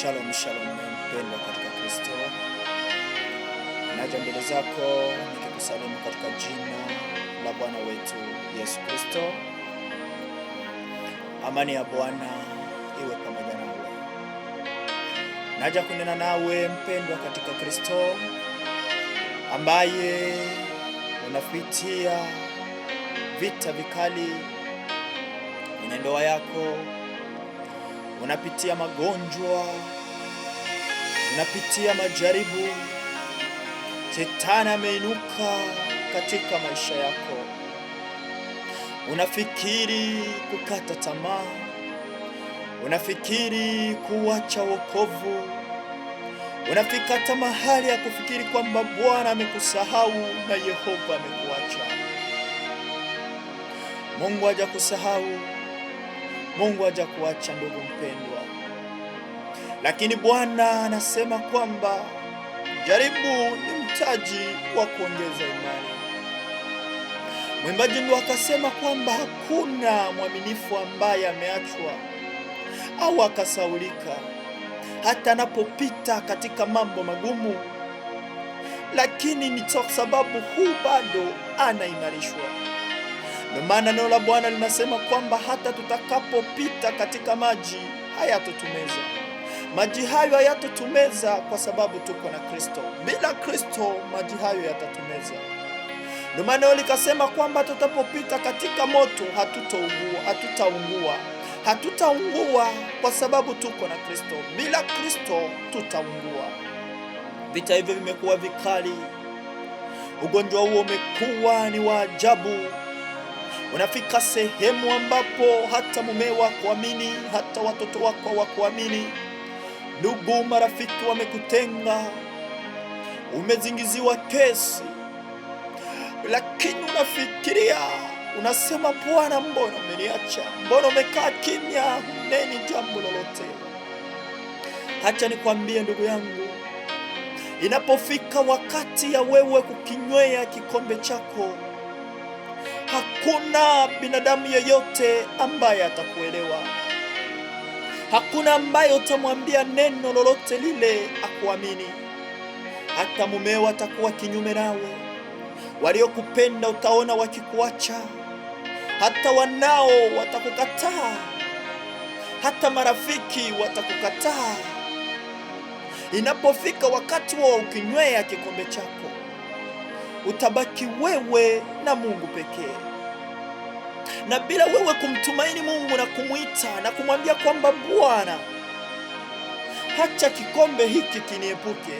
Shalom, shalom mpendwa katika Kristo. Naja mbele zako nikikusalimu katika jina la Bwana wetu Yesu Kristo. Amani ya Bwana iwe pamoja nawe. Naja kunena nawe mpendwa katika Kristo, ambaye unapitia vita vikali kwenye ndoa yako, unapitia magonjwa, unapitia majaribu. Shetani ameinuka katika maisha yako. Unafikiri kukata tamaa, unafikiri kuacha wokovu, unafika hata mahali ya kufikiri kwamba Bwana amekusahau na Yehova amekuacha. Mungu hajakusahau, Mungu hajakuacha ndugu mpendwa. Lakini Bwana anasema kwamba jaribu ni mtaji wa kuongeza imani. Mwimbaji ndio akasema kwamba hakuna mwaminifu ambaye ameachwa au akasaulika, hata anapopita katika mambo magumu, lakini ni kwa sababu huu bado anaimarishwa. Ndio maana neno la Bwana linasema kwamba hata tutakapopita katika maji hayatotumeza. Maji hayo hayatotumeza kwa sababu tuko na Kristo. Bila Kristo maji hayo yatatumeza. Ndio maana neno likasema kwamba tutapopita katika moto hatutaungua kwa sababu tuko na Kristo. Bila Kristo tutaungua. Vita hivyo vimekuwa vikali. Ugonjwa huo umekuwa ni wa ajabu. Unafika sehemu ambapo hata mume wako amini, hata watoto wako hawakuamini. Ndugu, marafiki wamekutenga. Umezingiziwa kesi. Lakini unafikiria, unasema Bwana, mbona umeniacha? Mbona umekaa kimya? Huneni jambo lolote. Acha nikwambie ndugu yangu, inapofika wakati ya wewe kukinywea kikombe chako, hakuna binadamu yeyote ambaye atakuelewa. Hakuna ambaye utamwambia neno lolote lile akuamini. Hata mumeo atakuwa kinyume nawe. Waliokupenda utaona wakikuacha. Hata wanao watakukataa. Hata marafiki watakukataa. Inapofika wakati wa ukinywea kikombe chako, utabaki wewe na Mungu pekee. Na bila wewe kumtumaini Mungu na kumuita na kumwambia kwamba Bwana, hacha kikombe hiki kiniepuke,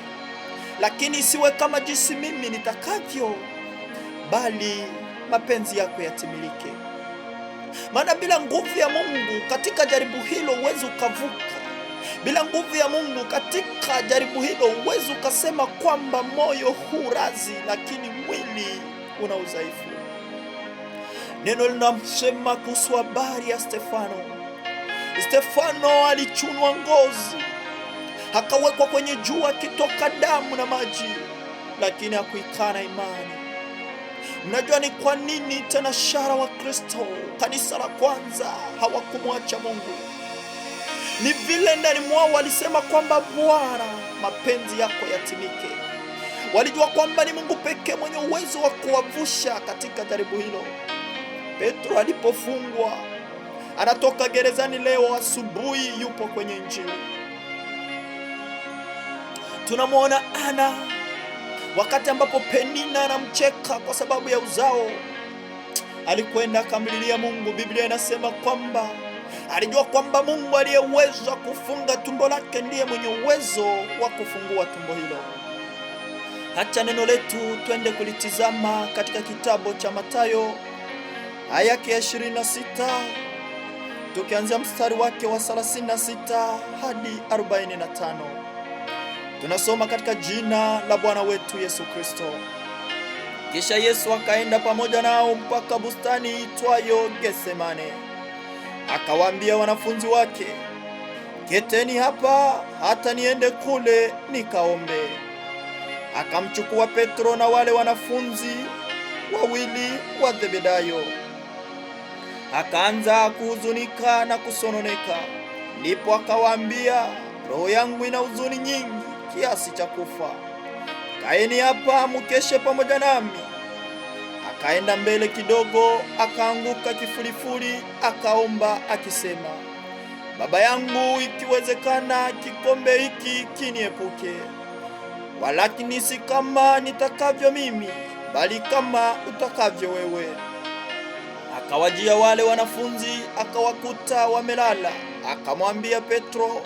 lakini isiwe kama jinsi mimi nitakavyo, bali mapenzi yako yatimilike. Maana bila nguvu ya Mungu katika jaribu hilo huwezi ukavuka. Bila nguvu ya Mungu katika jaribu hilo huwezi ukasema kwamba moyo huu razi, lakini mwili una udhaifu. Neno linasema kuhusu habari ya Stefano. Stefano alichunwa ngozi, akawekwa kwenye jua akitoka damu na maji, lakini hakuikana imani. Mnajua ni kwa nini tena shara wa Kristo, kanisa la kwanza, hawakumwacha Mungu? Ni vile ndani mwao walisema kwamba Bwana, mapenzi yako yatimike. Walijua kwamba ni Mungu pekee mwenye uwezo wa kuwavusha katika jaribu hilo. Petro alipofungwa, anatoka gerezani leo asubuhi, yupo kwenye Injili. Tunamwona Ana, wakati ambapo Penina anamcheka kwa sababu ya uzao, alikwenda akamlilia Mungu. Biblia inasema kwamba alijua kwamba Mungu aliye uwezo wa kufunga tumbo lake ndiye mwenye uwezo wa kufungua tumbo hilo. Acha neno letu twende kulitizama katika kitabu cha Mathayo aya ya 26, tukianzia mstari wake wa 36 hadi 45. Tunasoma katika jina la Bwana wetu Yesu Kristo. Kisha Yesu akaenda pamoja nao mpaka bustani itwayo Getsemane. Akawaambia wanafunzi wake, keteni hapa hata niende kule nikaombe. Akamchukua Petro na wale wanafunzi wawili wa Zebedayo, akaanza kuhuzunika na kusononeka. Ndipo akawaambia, roho yangu ina huzuni nyingi kiasi cha kufa. Kaeni hapa mukeshe pamoja nami. Akaenda mbele kidogo, akaanguka kifulifuli, akaomba akisema, Baba yangu, ikiwezekana kikombe hiki kiniepuke, walakini si kama nitakavyo mimi, bali kama utakavyo wewe. Akawajia wale wanafunzi, akawakuta wamelala. Akamwambia Petro,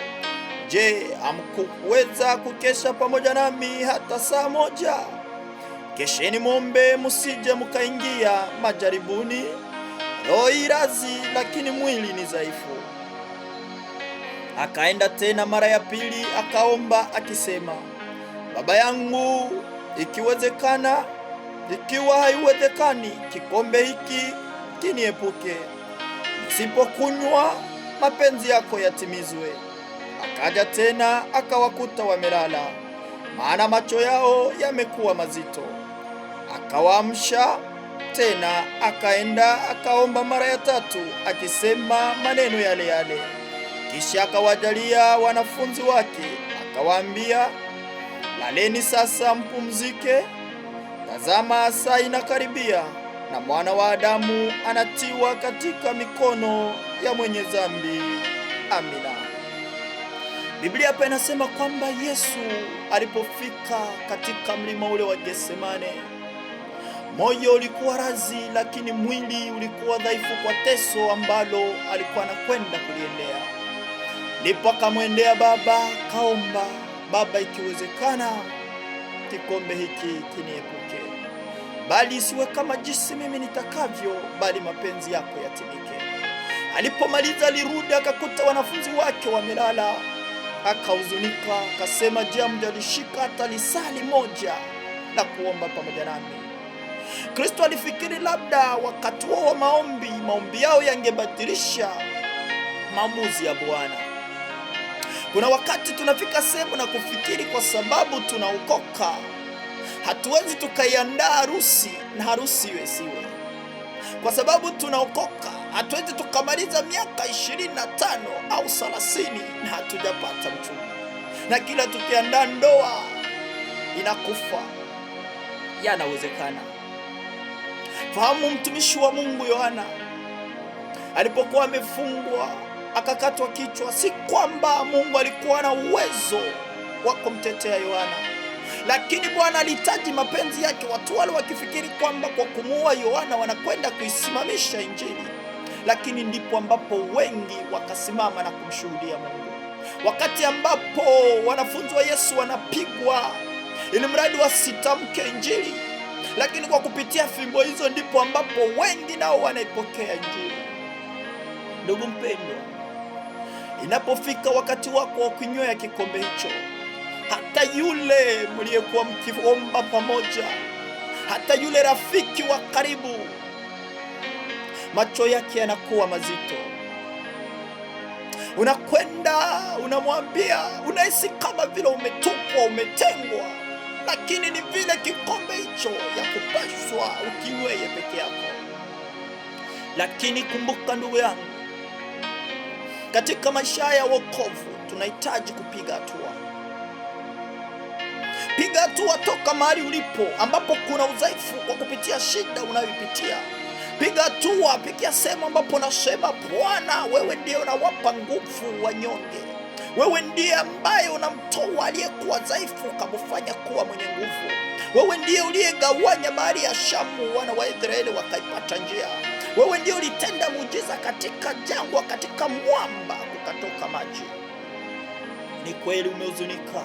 Je, hamkuweza kukesha pamoja nami hata saa moja? Kesheni muombe, musije mukaingia majaribuni. Roho irazi, lakini mwili ni dhaifu. Akaenda tena mara ya pili, akaomba akisema, Baba yangu, ikiwezekana, ikiwa haiwezekani, kikombe hiki kiniepuke. Nisipokunywa, mapenzi yako yatimizwe. Akaja tena akawakuta wamelala, maana macho yao yamekuwa mazito. Akawaamsha tena, akaenda akaomba mara ya tatu, akisema maneno yale yale. Kisha akawajalia wanafunzi wake, akawaambia, laleni sasa mpumzike. Tazama, saa inakaribia, na mwana wa Adamu anatiwa katika mikono ya mwenye dhambi. Amina. Biblia hapa inasema kwamba Yesu alipofika katika mlima ule wa Getsemane, moyo ulikuwa razi, lakini mwili ulikuwa dhaifu kwa teso ambalo alikuwa anakwenda kuliendea. Ndipo akamwendea Baba, kaomba, Baba, ikiwezekana kikombe hiki kiniepuke, bali isiwe kama jinsi mimi nitakavyo, bali mapenzi yako yatimike. Alipomaliza alirudi, akakuta wanafunzi wake wamelala. Akahuzunika, akasema, je, hamjalishika hata lisali moja la kuomba pamoja nami? Kristo alifikiri labda wakati wa maombi yao yangebatilisha maamuzi ya Bwana. Kuna wakati tunafika sehemu na kufikiri kwa sababu tunaokoka hatuwezi tukaiandaa harusi na harusi iwe siwe. Kwa sababu tunaokoka hatuwezi tukamaliza miaka 25 au 30 na hatujapata mchumba, na kila tukiandaa ndoa inakufa. Yanawezekana. Fahamu mtumishi wa Mungu Yohana alipokuwa amefungwa akakatwa kichwa, si kwamba Mungu alikuwa na uwezo wa kumtetea Yohana, lakini Bwana alihitaji mapenzi yake. Watu wale wakifikiri kwamba kwa kumuua Yohana wanakwenda kuisimamisha Injili, lakini ndipo ambapo wengi wakasimama na kumshuhudia Mungu. Wakati ambapo wanafunzi wa Yesu wanapigwa ili mradi wasitamke Injili, lakini kwa kupitia fimbo hizo ndipo ambapo wengi nao wanaipokea Injili. Ndugu mpendwa, inapofika wakati wako wa kunywea kikombe hicho, hata yule mliyekuwa mkiomba pamoja, hata yule rafiki wa karibu, macho yake yanakuwa mazito. Unakwenda unamwambia, unahisi kama vile umetupwa, umetengwa, lakini ni vile kikombe hicho ya kupashwa ukinyweye peke yako. Lakini kumbuka ndugu yangu, katika maisha ya wokovu tunahitaji kupiga hatua. Piga hatua toka mahali ulipo ambapo kuna udhaifu kwa kupitia shida unayopitia. Piga hatua, pigia sehemu ambapo unasema, Bwana, wewe ndiye unawapa nguvu wanyonge. Wewe ndiye ambaye unamtoa aliyekuwa dhaifu ukamfanya kuwa mwenye nguvu. Wewe ndiye uliyegawanya bahari ya Shamu, wana wa Israeli wakaipata njia. Wewe ndiye ulitenda muujiza katika jangwa, katika mwamba kukatoka maji. Ni kweli umehuzunika.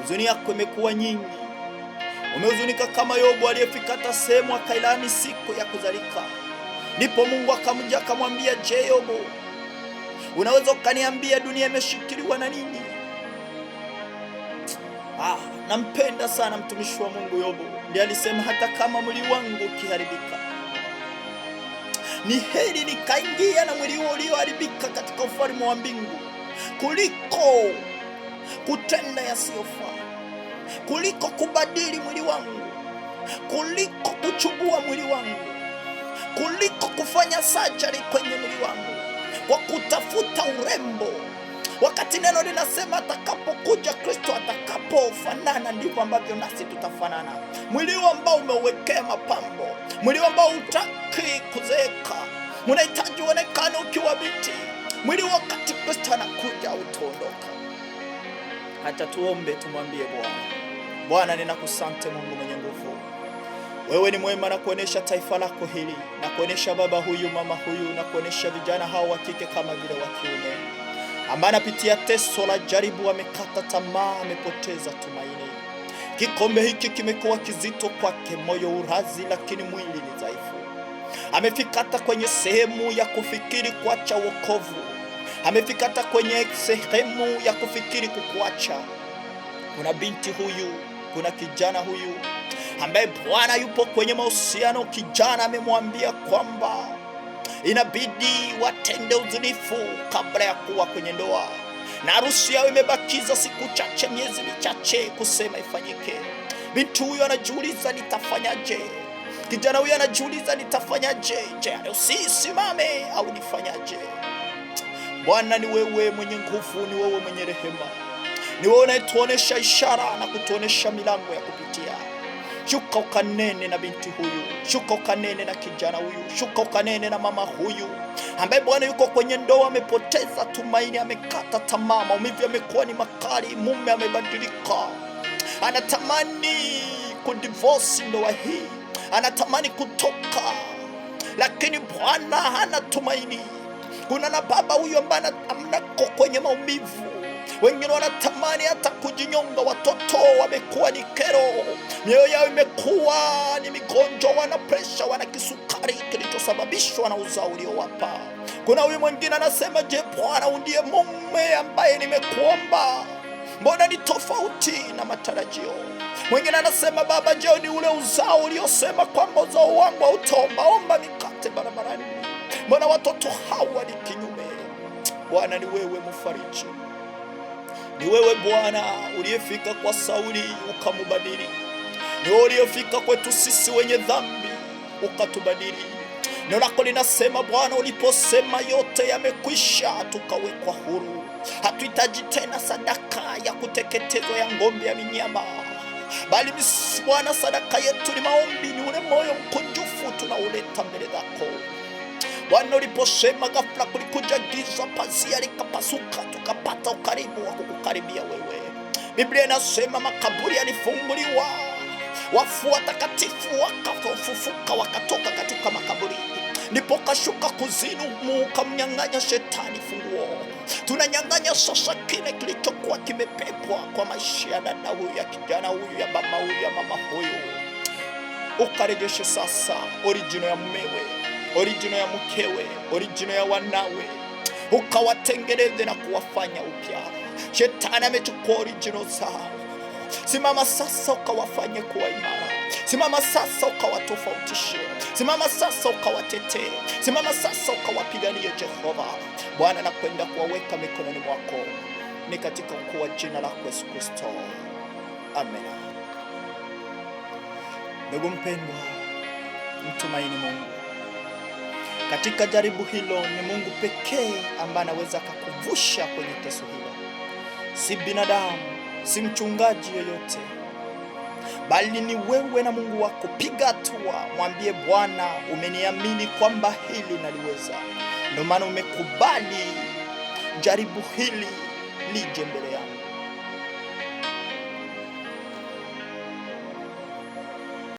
Huzuni yako imekuwa nyingi. Umehuzunika kama Yobu aliyefika hata sehemu akailani siku ya kuzalika. Ndipo Mungu akamjia akamwambia, je, Yobu, unaweza ukaniambia dunia imeshikiliwa na nini? Nampenda sana mtumishi wa Mungu Yobu. Ndiye alisema, hata kama mwili wangu ukiharibika, ni heri nikaingia na mwili huo ulioharibika katika ufalme wa mbingu, kuliko kutenda yasiyofaa, kuliko kubadili mwili wangu, kuliko kuchubua mwili wangu, kuliko kufanya surgery kwenye mwili wangu kwa kutafuta urembo, Wakati neno linasema atakapokuja Kristo, atakapofanana, ndivyo ambavyo nasi tutafanana. Mwili ambao umewekea mapambo, mwili ambao hutaki kuzeeka, unahitaji uonekane ukiwa binti. Mwili wakati Kristo anakuja utaondoka. Hata tuombe, tumwambie Bwana. Bwana, ninakusante Mungu mwenye nguvu. Wewe ni mwema na kuonesha taifa lako hili, na kuonesha baba huyu, mama huyu, na kuonesha vijana hao wa kike kama vile wa kiume, ambaye anapitia teso la jaribu, amekata tamaa, amepoteza tumaini. Kikombe hiki kimekuwa kizito kwake, moyo urazi, lakini mwili ni dhaifu. Amefika hata kwenye sehemu ya kufikiri kuacha wokovu. Amefika hata kwenye sehemu ya kufikiri kukuacha. Kuna binti huyu, kuna kijana huyu ambaye Bwana yupo kwenye mahusiano. Kijana amemwambia kwamba inabidi watende uzinifu kabla ya kuwa kwenye ndoa, na harusi yao imebakiza siku chache, miezi michache kusema ifanyike. Binti huyu anajiuliza nitafanyaje? Kijana huyu anajiuliza nitafanyaje? Je, usisimame au nifanyaje? Bwana, ni wewe mwenye nguvu, ni wewe mwenye rehema, ni wewe unayetuonesha ishara na kutuonesha milango ya kupitia. Shuka ukanene na binti huyu, shuka ukanene na kijana huyu, shuka ukanene na mama huyu ambaye Bwana yuko kwenye ndoa, amepoteza tumaini, amekata tamaa, maumivu yamekuwa ni makali, mume amebadilika, anatamani kudivorce ndoa hii, anatamani kutoka, lakini Bwana hana tumaini. Kuna na baba huyu ambaye amnako kwenye maumivu, wengine wanatamani hata kujinyonga, watoto wamekuwa ni kero, mioyo yao imekuwa ni migonjwa, wana presha, wana kisukari kilichosababishwa na uzao uliowapa. Kuna huyu mwingine anasema, je, Bwana ndiye mume ambaye nimekuomba? Mbona ni tofauti na matarajio? Mwingine anasema, Baba, je, ni ule uzao uliosema kwamba uzao wangu hautaombaomba mikate barabarani? Mbona watoto hawa ni kinyume? Bwana, ni wewe mfariji. Ni wewe Bwana uliyefika kwa Sauli ukamubadili. Ni wewe uliyefika kwetu sisi wenye dhambi ukatubadili. Neno lako linasema Bwana, uliposema yote yamekwisha, tukawekwa huru. Hatuhitaji tena sadaka ya kuteketezwa ya ng'ombe ya minyama, bali Bwana, sadaka yetu ni maombi, ni ule moyo mkunjufu tunauleta mbele zako. Bwana, uliposema ghafla kulikuja giza, pazia likapasuka, tukapata ukaribu wa kukukaribia wewe. Biblia inasema makaburi yalifunguliwa, wafu watakatifu wakafufuka, wakatoka katika makaburi. Ndipo kashuka kuzimu, kamnyang'anya shetani funguo. Tunanyang'anya sasa kile kilichokuwa kimepepwa kwa maisha ya dada huyu, ya kijana huyu, ya baba huyu, ya mama huyu. Ukarejeshe sasa original ya mumewe, original ya mkewe, original ya wanawe, ukawatengeneze na kuwafanya upya. Shetani amechukua original zao. Simama sasa ukawafanye kuwa imara. Simama sasa ukawatofautishe. Simama sasa ukawatetee. Simama sasa ukawapiganie Jehova. Bwana, nakwenda kuwaweka mikononi mwako, ni katika ukuu wa jina lako Yesu Kristo. Amen. Ndugu mpendwa, mtumaini Mungu. Katika jaribu hilo ni Mungu pekee ambaye anaweza kukuvusha kwenye teso hilo. Si binadamu, si mchungaji yoyote, bali ni wewe na Mungu wako. Piga hatua, mwambie Bwana, umeniamini kwamba hili naliweza, ndio maana umekubali jaribu hili lije mbele yangu.